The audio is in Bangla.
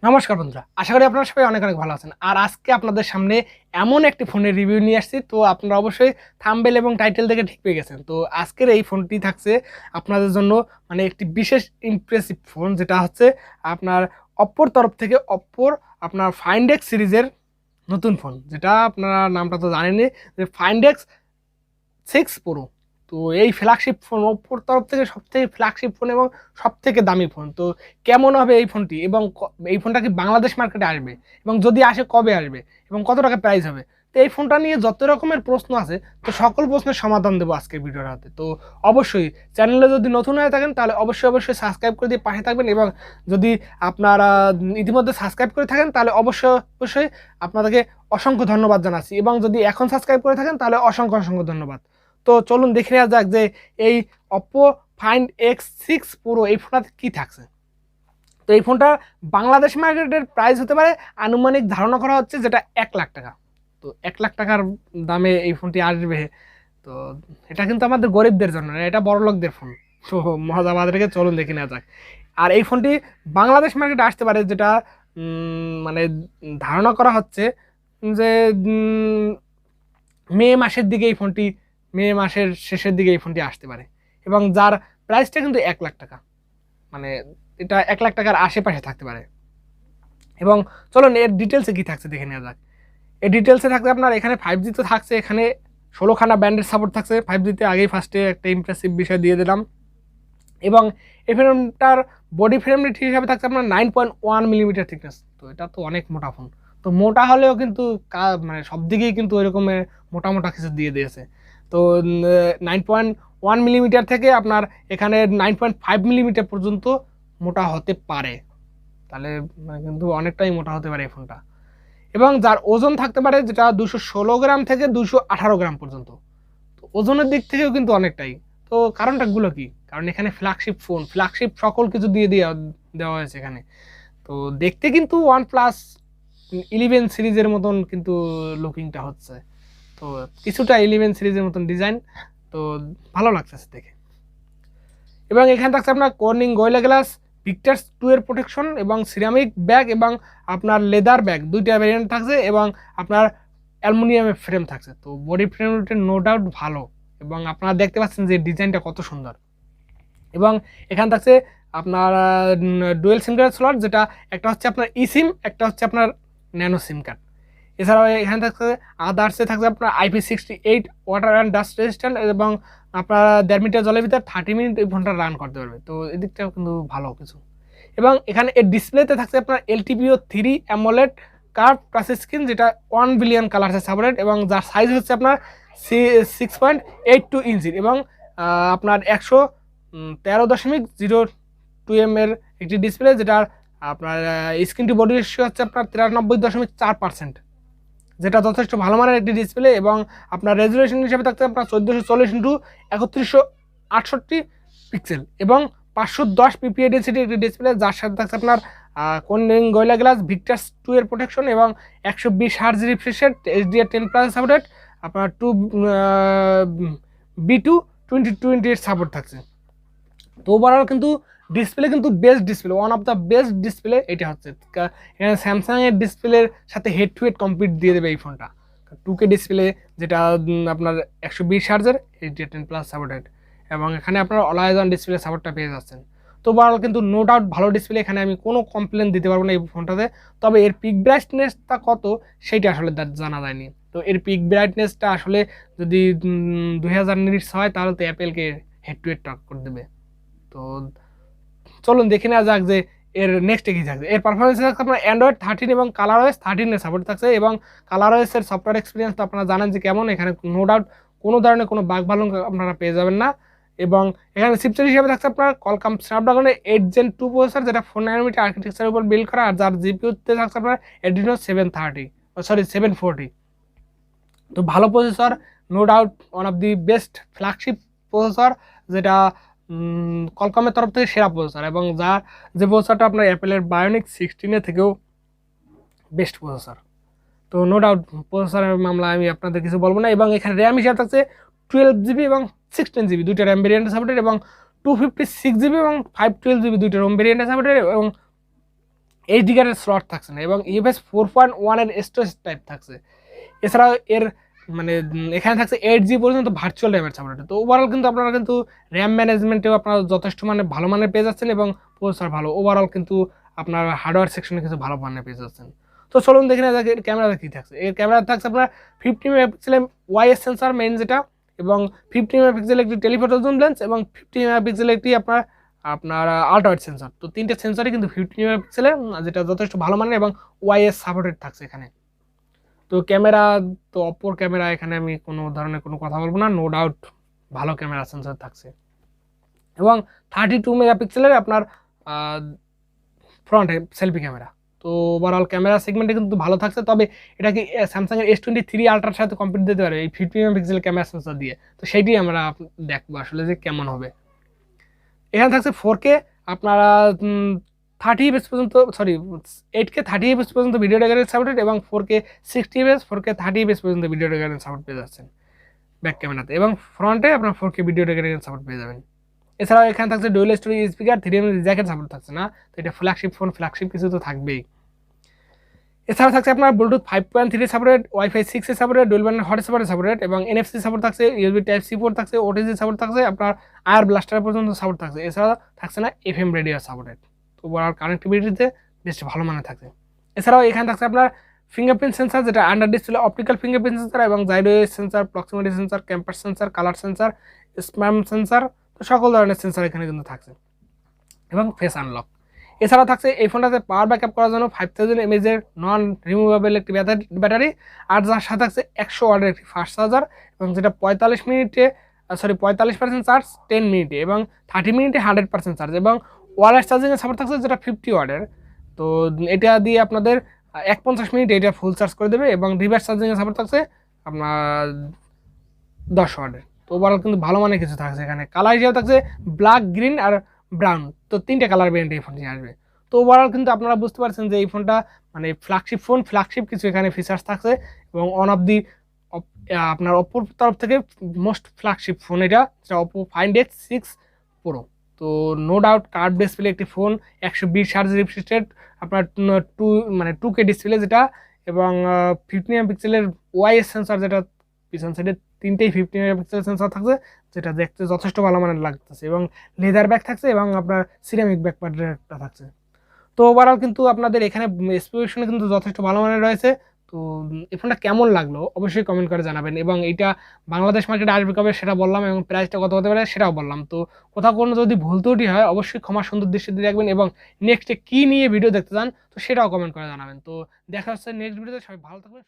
নমস্কার বন্ধুরা, আশা করি আপনারা সবাই অনেক অনেক ভালো আছেন। আর আজকে আপনাদের সামনে এমন একটি ফোনের রিভিউ নিয়ে আসছি। তো আপনারা অবশ্যই থাম্বনেল এবং টাইটেল দেখে ঠিক পেয়ে গেছেন। তো আজকের এই ফোনটি থাকছে আপনাদের জন্য মানে একটি বিশেষ ইমপ্রেসিভ ফোন, যেটা হচ্ছে আপনার অপ্পোর তরফ থেকে অপ্পোর আপনার ফাইন্ড এক্স সিরিজের নতুন ফোন, যেটা আপনারা নামটা তো জানেনই, যে ফাইন্ড এক্স 6 Pro। তো এই ফ্ল্যাগশিপ ফোন ওপ্পোর তরফ থেকে সবথেকে ফ্ল্যাগশিপ ফোন এবং সবথেকে দামি ফোন। তো কেমন হবে এই ফোনটি এবং এই ফোনটা কি বাংলাদেশ মার্কেটে আসবে এবং যদি আসে কবে আসবে এবং কত টাকা প্রাইস হবে, তো এই ফোনটা নিয়ে যত রকমের প্রশ্ন আছে, তো সকল প্রশ্নের সমাধান দেবো আজকের ভিডিওর হাতে। তো অবশ্যই চ্যানেলে যদি নতুন হয়ে থাকেন তাহলে অবশ্যই সাবস্ক্রাইব করে দিয়ে পাশে থাকবেন, এবং যদি আপনারা ইতিমধ্যে সাবস্ক্রাইব করে থাকেন তাহলে অবশ্যই আপনাদেরকে অসংখ্য ধন্যবাদ জানাচ্ছি, এবং যদি এখন সাবস্ক্রাইব করে থাকেন তাহলে অসংখ্য ধন্যবাদ। তো চলুন দেখে নেওয়া যাক যে এই Oppo Find X6 Pro এই ফোনটাতে কী থাকছে। তো এই ফোনটা বাংলাদেশ মার্কেটের প্রাইস হতে পারে আনুমানিক ধারণা করা হচ্ছে যেটা 1 লাখ টাকা। তো 1 লাখ টাকার দামে এই ফোনটি আসবে। তো এটা কিন্তু আমাদের গরিবদের জন্য, এটা বড়লোকদের ফোন। তো মজাবাদ রেখে চলুন দেখে নেওয়া যাক। আর এই ফোনটি বাংলাদেশ মার্কেটে আসতে পারে যেটা মানে ধারণা করা হচ্ছে যে মে মাসের দিকে এই ফোনটি, মে মাসের শেষের দিকে এই ফোনটি আসতে পারে, এবং যার প্রাইসটা কিন্তু 1 লাখ টাকা, মানে এটা 1 লাখ টাকার আশেপাশে থাকতে পারে। এবং চলুন এর ডিটেলসে কী থাকছে দেখে নেওয়া যাক। এর ডিটেলসে থাকছে আপনার এখানে 5G তো থাকছে, এখানে 16খানা ব্যান্ডের সাপোর্ট থাকছে 5Gতে। আগেই ফার্স্টে একটা ইমপ্রেসিভ বিষয় দিয়ে দিলাম। এবং এই ফ্রেমটার বডি ফ্রেম রেট হিসাবে থাকছে আপনার 9.1 মিলিমিটার থিকনেস। তো এটা তো অনেক মোটা ফোন। তো মোটা হলেও কিন্তু মানে সব দিকেই কিন্তু ওই রকমের মোটা কিছু দিয়ে দিয়েছে। তো 9.1 মিলিমিটার থেকে আপনার এখানে 9.5 মিলিমিটার পর্যন্ত মোটা হতে পারে, তাহলে কিন্তু অনেকটাই মোটা হতে পারে এই ফোনটা। এবং যার ওজন থাকতে পারে যেটা 216 গ্রাম থেকে 218 গ্রাম পর্যন্ত। তো ওজনের দিক থেকেও কিন্তু অনেকটাই। তো কারণটাগুলো কি? কারণ এখানে ফ্ল্যাগশিপ ফোন, ফ্ল্যাগশিপ সকল কিছু দিয়ে দেওয়া হয়েছে এখানে। তো দেখতে কিন্তু OnePlus 11 সিরিজের মতন কিন্তু লুকিংটা হচ্ছে। তো কিছুটা 11 সিরিজের মতন ডিজাইন, তো ভালো লাগছে দেখে। এবং এখানে থাকছে আপনার কর্নিং গোরিলা গ্লাস ভিক্টাস 2 এর প্রোটেকশন, এবং সিরামিক ব্যাগ এবং আপনার লেদার ব্যাগ দুইটা ভ্যারিয়েন্ট থাকছে, এবং আপনার অ্যালুমিনিয়ামের ফ্রেম থাকছে। তো বডি ফ্রেমটা নো ডাউট ভালো, এবং আপনারা দেখতে পাচ্ছেন যে ডিজাইনটা কত সুন্দর। এবং এখানে থাকছে আপনার ডুয়েল সিম কার্ড স্লট, যেটা একটা হচ্ছে আপনার ই সিম, একটা হচ্ছে আপনার ন্যানো সিম কার্ড। এছাড়াও এখানে থাকছে আদার্সে থাকছে আপনার IP68 water and dust resistant, এবং আপনার 1.5 মিটার জলের ভিতরে 30 মিনিট এই ফোনটা রান করতে পারবে। তো এদিকটাও কিন্তু ভালো কিছু। এবং এখানে এর ডিসপ্লেতে থাকছে আপনার LTPO3 AMOLED curve touch screen, যেটা 1 বিলিয়ন কালারসে সাপোর্টেড, এবং যার সাইজ হচ্ছে আপনার 6.82 ইঞ্চির, এবং আপনার 113.02 এর একটি ডিসপ্লে, যেটার আপনার স্ক্রিন টু বডি রেশিও হচ্ছে আপনার 93.4%, যেটা যথেষ্ট ভালো মানের একটি ডিসপ্লে। এবং আপনার রেজুলেশন হিসেবে থাকছে আপনার 1440x3168 পিক্সেল, এবং 510 PPI ডেন্সিটি একটি ডিসপ্লে, যার সাথে থাকছে আপনার কর্নিং গোরিলা গ্লাস ভিক্টাস 2 এর প্রোটেকশন, এবং 120 Hz refresh rate, HDR10+ supported, আপনার B2 2020 এর সাপোর্ট থাকছে। তো ওভারঅল কিন্তু ডিসপ্লে কিন্তু best display, one of the best display এটা হচ্ছে। এখানে স্যামসাংয়ের ডিসপ্লের সাথে হেড টু হেড কম্পিট দিয়ে দেবে এই ফোনটা। 2K ডিসপ্লে, যেটা আপনার 120 Hz HDR10+ সাপোর্টেড, এবং এখানে আপনার অলওয়েজ অন ডিসপ্লে সাপোর্টটা পেয়ে যাচ্ছেন। তো ওভারঅল কিন্তু নো ডাউট ভালো ডিসপ্লে, এখানে আমি কোনো কমপ্লেন দিতে পারবো না এই ফোনটাতে। তবে এর পিক ব্রাইটনেসটা কত সেটা আসলে জানা যায়নি। তো এর পিক ব্রাইটনেসটা আসলে যদি 2000 নিটস হয় তাহলে তো অ্যাপেলকে হেড টু হেড টক করে দেবে। তো চলুন দেখে নেওয়া যাক যে এর নেক্সটে কী থাকছে। এর পারফরমেন্স থাকছে আপনার Android 13 এবং ColorOS 13 এর সাপোর্ট থাকছে, এবং ColorOS এর সফটওয়্যার এক্সপিরিয়েন্স তো আপনারা জানেন যে কেমন। এখানে নো ডাউট কোনো ধরনের কোনো বাগ ভালো আপনারা পেয়ে যাবেন না। এবং এখানে চিপসেট হিসেবে থাকছে আপনার Qualcomm Snapdragon 8 Gen 2 প্রসেসর, যেটা 4 nanometer আর্কিটেকচারের উপর বিল্ড করা, আর যার জিপিইউতে থাকছে আপনার Adreno 740। তো ভালো processor, no doubt one of the best flagship processor, যেটা কলকমের তরফ থেকে সেরা প্রসেসর, এবং যে প্রসেসরটা আপনার অ্যাপেলের বায়োনিক 16 থেকেও বেস্ট প্রসেসর। তো নো ডাউট প্রসেসরের মামলা আমি আপনাদের কিছু বলবো না। এবং এখানে র্যাম হিসাবে থাকছে 12GB এবং 16GB দুইটা র্যাম ভেরিয়েন্টে সাপোর্টেড, এবং 256GB এবং 512GB দুইটা রোম ভেরিয়েন্টে সাপোর্টেড, এবং এইচডি কার্ডের স্লট থাকছে না এবং ইউএফএস 4.1 এর স্টোরেজ টাইপ থাকছে। এছাড়াও এর মানে এখানে থাকছে 8GB পর্যন্ত ভার্চুয়াল র্যামের সাপোর্ট। তো ওভারঅল কিন্তু আপনারা কিন্তু র্যাম ম্যানেজমেন্টেও আপনারা যথেষ্ট মানে ভালো মানের পেয়ে যাচ্ছেন এবং প্রসেসর ভালো, ওভারঅল কিন্তু আপনার হার্ডওয়্যার সেকশনে কিছু ভালো মানের পেয়ে যাচ্ছেন। তো চলুন দেখে নেওয়া যাক এর ক্যামেরাতে কী থাকছে। এর ক্যামেরা থাকছে আপনার 50 মেগাপিক্সেলের ওয়াইএস সেন্সার মেইন যেটা, এবং 50 মেগাপিক্সেলের একটি টেলিফটো জুম লেন্স এবং 50 মেগাপিক্সেলের একটি আপনার আল্ট্রা ওয়াইড সেন্সর। তো তিনটে সেন্সরই কিন্তু 50 মেগাপিক্সেলের, যেটা যথেষ্ট ভালো মানের এবং ওয়াইএস সাপোর্টেড থাকছে এখানে। তো ক্যামেরা, তো অপোর ক্যামেরা এখানে আমি কোনো ধরনের কোনো কথা বলবো না, নো ডাউট ভালো ক্যামেরা সেন্সর থাকছে এবং 32 মেগাপিক্সেলের আপনার ফ্রন্ট সেলফি ক্যামেরা। তো ওভারঅল ক্যামেরা সেগমেন্টে কিন্তু ভালো থাকছে, তবে এটাকে স্যামসাংয়ের S23 আলট্রার সাথে কম্পিট দিতে পারে এই 50 মেগাপিক্সেল ক্যামেরা সেন্সর দিয়ে। তো সেইটি আমরা দেখবো আসলে যে কেমন হবে। এখানে থাকছে 4K আপনারা 30 fps পর্যন্ত, সরি 8K 30 fps পর্যন্ত ভিডিও রেকর্ডিং সাপোর্টেড এবং 4K 60 fps 4K 30 fps পর্যন্ত ভিডিও রেকর্ডিং সাপোর্ট পেয়ে যাচ্ছেন ব্যাক ক্যামেরাতে, এবং ফ্রন্টে আপনার 4K ভিডিও রেকর্ডিং সাপোর্ট পেয়ে যাবেন। এছাড়াও এখানে থাকছে dual storage speaker, 3mm jacket support থাকছে না, তো এটা ফ্ল্যাগশিপ ফোন, ফ্ল্যাগশিপ কিছু তো থাকবেই। এছাড়াও থাকছে আপনার ব্লুটুথ 5.3 সাপোর্টেড, ওয়াইফাই 6 এ সাপোর্টেড, ডুয়েল ব্যান্ড হটস্পটে সাপোর্টেড এবং NFC সাপোর্ট থাকছে, USB Type-C পোর্ট থাকছে, OTG সাপোর্ট থাকছে, আপনার আয়ার ব্লাস্টার পর্যন্ত সাপোর্ট থাকছে। এছাড়া থাকছে না FM রেডিও সাপোর্টেড। তো ওভারঅল কানেক্টিভিটিতে বেশ ভালো মানের থাকছে। এছাড়াও এখানে থাকছে আপনার ফিঙ্গারপ্রিন্ট সেন্সার, যেটা under display optical fingerprint sensor এবং gyro sensor, proximity sensor, compass sensor, colour sensor, spam sensor, তো সকল ধরনের সেন্সার এখানে কিন্তু থাকছে এবং ফেস আনলক। এছাড়াও থাকছে এই ফোনটাতে পাওয়ার ব্যাকআপ করার জন্য 5000 mAh এর নন রিমুভেবল একটি ব্যাটারি, আর যার সাথে থাকছে 100 ওয়াটের একটি ফাস্ট চার্জার, এবং যেটা 45% চার্জ 10 মিনিটে এবং 30 মিনিটে 100% চার্জ, এবং ওয়্যারলেস চার্জিংয়ের সাপোর্ট থাকছে যেটা 50 ওয়াটের। তো এটা দিয়ে আপনাদের 51 মিনিটে এটা ফুল চার্জ করে দেবে, এবং রিভার্স চার্জিংয়ের সাপোর্ট থাকছে আপনার 10 ওয়াটের। তো ওভারঅল কিন্তু ভালো মানে কিছু থাকছে এখানে। কালার হিসেবে থাকছে ব্ল্যাক, গ্রিন আর ব্রাউন, তো 3টে কালার ভেরিয়েন্ট এই ফোনটি আসবে। তো ওভারঅল কিন্তু আপনারা বুঝতে পারছেন যে এই ফোনটা মানে ফ্ল্যাগশিপ ফোন, ফ্ল্যাগশিপ কিছু এখানে ফিচার্স থাকছে এবং ওয়ান অফ দি আপনার অপোর তরফ থেকে মোস্ট ফ্ল্যাগশিপ ফোন এটা, যেটা অপো ফাইন্ড X6 Pro। তো নো ডাউট কার্ভ ডিসপ্লে একটি ফোন, 120 হার্জ রিফ্রেশ রেট, আপনার 2K ডিসপ্লে যেটা, এবং 50 মেগাপিক্সেলের ওয়াইএস সেন্সর, যেটা পিছন সাইডে 3টেই 50 মেগাপিক্সেল সেন্সর থাকছে, যেটা দেখতে যথেষ্ট ভালো মানের লাগতেছে, এবং লেদার ব্যাগ থাকছে এবং আপনার সিরামিক ব্যাক প্যাডটা থাকছে। তো ওভারঅল কিন্তু আপনাদের এখানে স্পেসিফিকেশনে কিন্তু যথেষ্ট ভালো মানের রয়েছে। তো এই ফোনটা কেমন লাগলো অবশ্যই কমেন্ট করে জানাবেন, এবং এইটা বাংলাদেশ মার্কেটে আসবে কবে সেটা বললাম, এবং প্রাইসটা কত হতে পারে সেটাও বললাম। তো কোথাও কোনো যদি ভুল ত্রুটি হয় অবশ্যই ক্ষমা সুন্দর দৃষ্টিতে দেখবেন, এবং নেক্সটে কী নিয়ে ভিডিও দেখতে চান তো সেটাও কমেন্ট করে জানাবেন। তো দেখা হচ্ছে নেক্সট ভিডিওতে, সবাই ভালো থাকবেন।